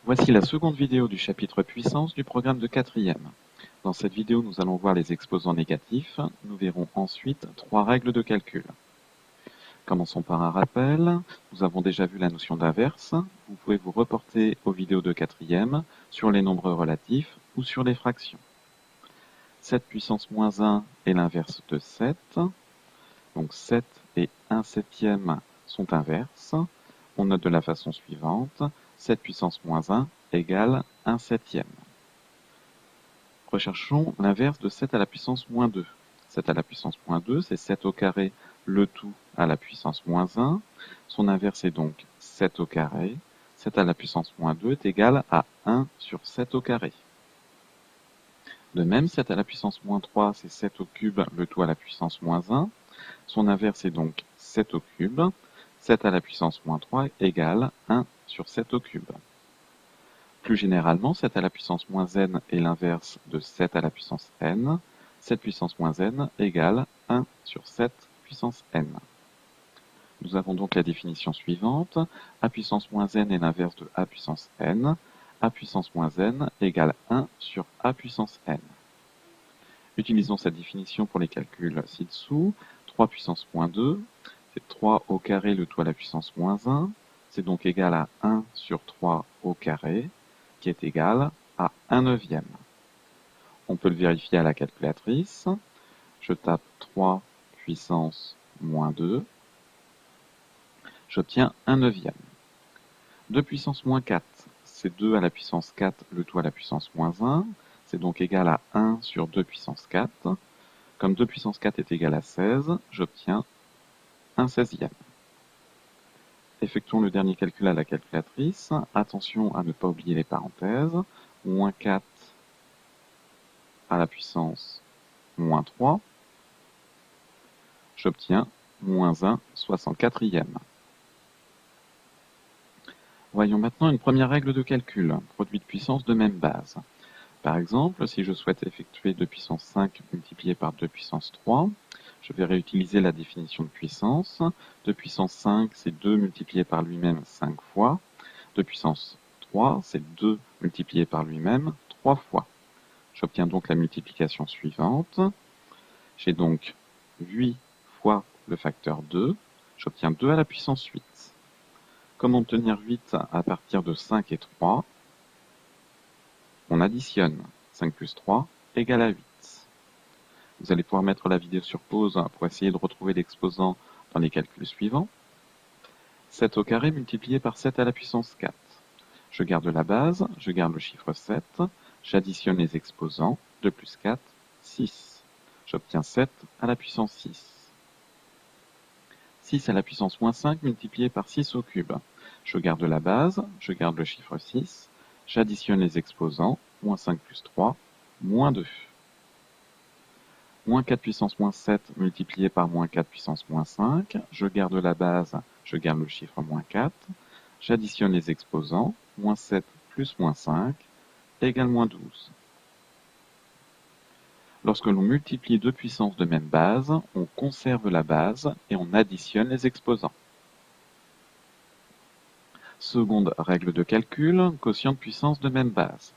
Voici la seconde vidéo du chapitre puissance du programme de quatrième. Dans cette vidéo, nous allons voir les exposants négatifs. Nous verrons ensuite 3 règles de calcul. Commençons par un rappel. Nous avons déjà vu la notion d'inverse. Vous pouvez vous reporter aux vidéos de quatrième sur les nombres relatifs ou sur les fractions. 7 puissance moins 1 est l'inverse de 7. Donc 7 et 1 septième sont inverses. On note de la façon suivante. 7 puissance moins 1 égale 1 septième. Recherchons l'inverse de 7 à la puissance moins 2. 7 à la puissance moins 2, c'est 7 au carré, le tout à la puissance moins 1. Son inverse est donc 7 au carré. 7 à la puissance moins 2 est égal à 1 sur 7 au carré. De même, 7 à la puissance moins 3, c'est 7 au cube, le tout à la puissance moins 1. Son inverse est donc 7 au cube. 7 à la puissance moins 3 égale 1 sur 7 au cube. Plus généralement, 7 à la puissance moins n est l'inverse de 7 à la puissance n. 7 puissance moins n égale 1 sur 7 puissance n. Nous avons donc la définition suivante. A puissance moins n est l'inverse de a puissance n. A puissance moins n égale 1 sur a puissance n. Utilisons cette définition pour les calculs ci-dessous. 3 puissance moins 2, c'est 3 au carré le tout à la puissance moins 1. C'est donc égal à 1 sur 3 au carré, qui est égal à 1 neuvième. On peut le vérifier à la calculatrice. Je tape 3 puissance moins 2. J'obtiens 1 neuvième. 2 puissance moins 4, c'est 2 à la puissance 4, le tout à la puissance moins 1. C'est donc égal à 1 sur 2 puissance 4. Comme 2 puissance 4 est égal à 16, j'obtiens 1 seizième. Effectuons le dernier calcul à la calculatrice. Attention à ne pas oublier les parenthèses. Moins 4 à la puissance moins 3. J'obtiens moins 1 64e. Voyons maintenant une première règle de calcul, produit de puissance de même base. Par exemple, si je souhaite effectuer 2 puissance 5 multiplié par 2 puissance 3, je vais réutiliser la définition de puissance. 2 puissance 5, c'est 2 multiplié par lui-même 5 fois. 2 puissance 3, c'est 2 multiplié par lui-même 3 fois. J'obtiens donc la multiplication suivante. J'ai donc 8 fois le facteur 2. J'obtiens 2 à la puissance 8. Comment obtenir 8 à partir de 5 et 3 ? On additionne. 5 plus 3 égale à 8. Vous allez pouvoir mettre la vidéo sur pause pour essayer de retrouver l'exposant dans les calculs suivants. 7 au carré multiplié par 7 à la puissance 4. Je garde la base, je garde le chiffre 7, j'additionne les exposants. 2 plus 4, 6. J'obtiens 7 à la puissance 6. 6 à la puissance moins 5 multiplié par 6 au cube. Je garde la base, je garde le chiffre 6, j'additionne les exposants. Moins 5 plus 3, moins 2. Moins 4 puissance moins 7 multiplié par moins 4 puissance moins 5. Je garde la base, je garde le chiffre moins 4. J'additionne les exposants. Moins 7 plus moins 5 égale moins 12. Lorsque l'on multiplie deux puissances de même base, on conserve la base et on additionne les exposants. Seconde règle de calcul, quotient de puissance de même base.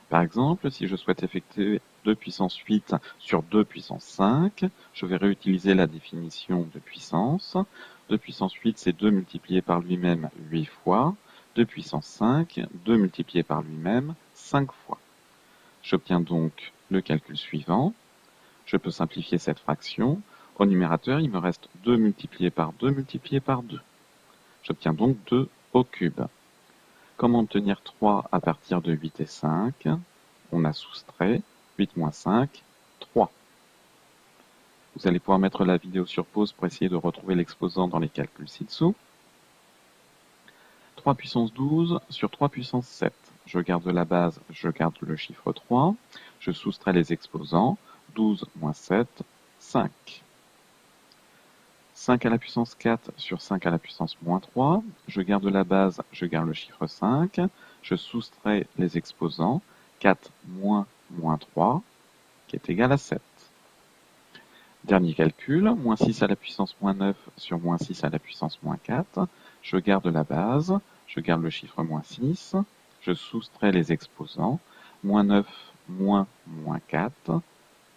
Par exemple, si je souhaite effectuer 2 puissance 8 sur 2 puissance 5, je vais réutiliser la définition de puissance. 2 puissance 8, c'est 2 multiplié par lui-même 8 fois. 2 puissance 5, 2 multiplié par lui-même 5 fois. J'obtiens donc le calcul suivant. Je peux simplifier cette fraction. Au numérateur, il me reste 2 multiplié par 2 multiplié par 2. J'obtiens donc 2 au cube. Comment obtenir 3 à partir de 8 et 5 ? On a soustrait 8 moins 5, 3. Vous allez pouvoir mettre la vidéo sur pause pour essayer de retrouver l'exposant dans les calculs ci-dessous. 3 puissance 12 sur 3 puissance 7. Je garde la base, je garde le chiffre 3. Je soustrais les exposants. 12 moins 7, 5. 5 à la puissance 4 sur 5 à la puissance moins 3. Je garde la base, je garde le chiffre 5. Je soustrais les exposants. 4 moins moins 3, qui est égal à 7. Dernier calcul, moins 6 à la puissance moins 9 sur moins 6 à la puissance moins 4. Je garde la base, je garde le chiffre moins 6. je soustrais les exposants. Moins 9 moins moins 4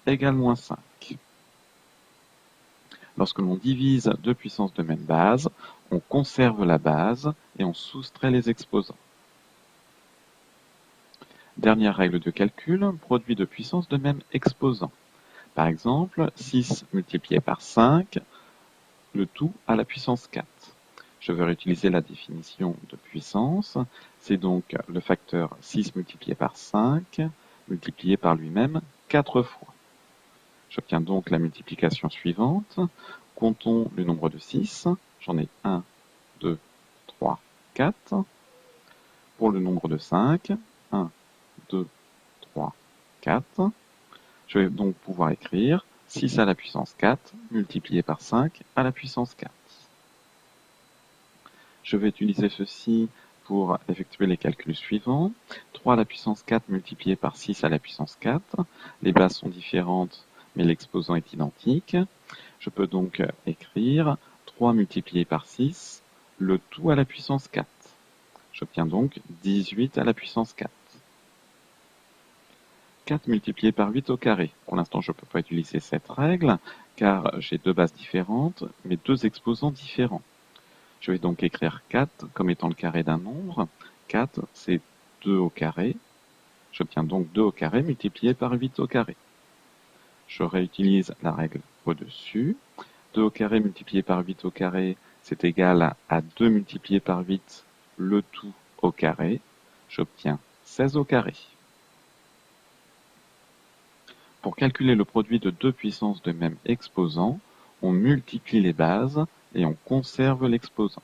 égale moins 5. Lorsque l'on divise deux puissances de même base, on conserve la base et on soustrait les exposants. Dernière règle de calcul, produit de puissances de même exposant. Par exemple, 6 multiplié par 5, le tout à la puissance 4. Je vais réutiliser la définition de puissance. C'est donc le facteur 6 multiplié par 5, multiplié par lui-même 4 fois. J'obtiens donc la multiplication suivante. Comptons le nombre de 6. J'en ai 1, 2, 3, 4. Pour le nombre de 5, 1, 2, 3, 4. Je vais donc pouvoir écrire 6 à la puissance 4 multiplié par 5 à la puissance 4. Je vais utiliser ceci pour effectuer les calculs suivants. 3 à la puissance 4 multiplié par 6 à la puissance 4. Les bases sont différentes, mais l'exposant est identique. Je peux donc écrire 3 multiplié par 6, le tout à la puissance 4. J'obtiens donc 18 à la puissance 4. 4 multiplié par 8 au carré. Pour l'instant, je ne peux pas utiliser cette règle, car j'ai deux bases différentes, mais deux exposants différents. Je vais donc écrire 4 comme étant le carré d'un nombre. 4, c'est 2 au carré. J'obtiens donc 2 au carré multiplié par 8 au carré. Je réutilise la règle au-dessus. 2 au carré multiplié par 8 au carré, c'est égal à 2 multiplié par 8, le tout au carré. J'obtiens 16 au carré. Pour calculer le produit de deux puissances de même exposant, on multiplie les bases et on conserve l'exposant.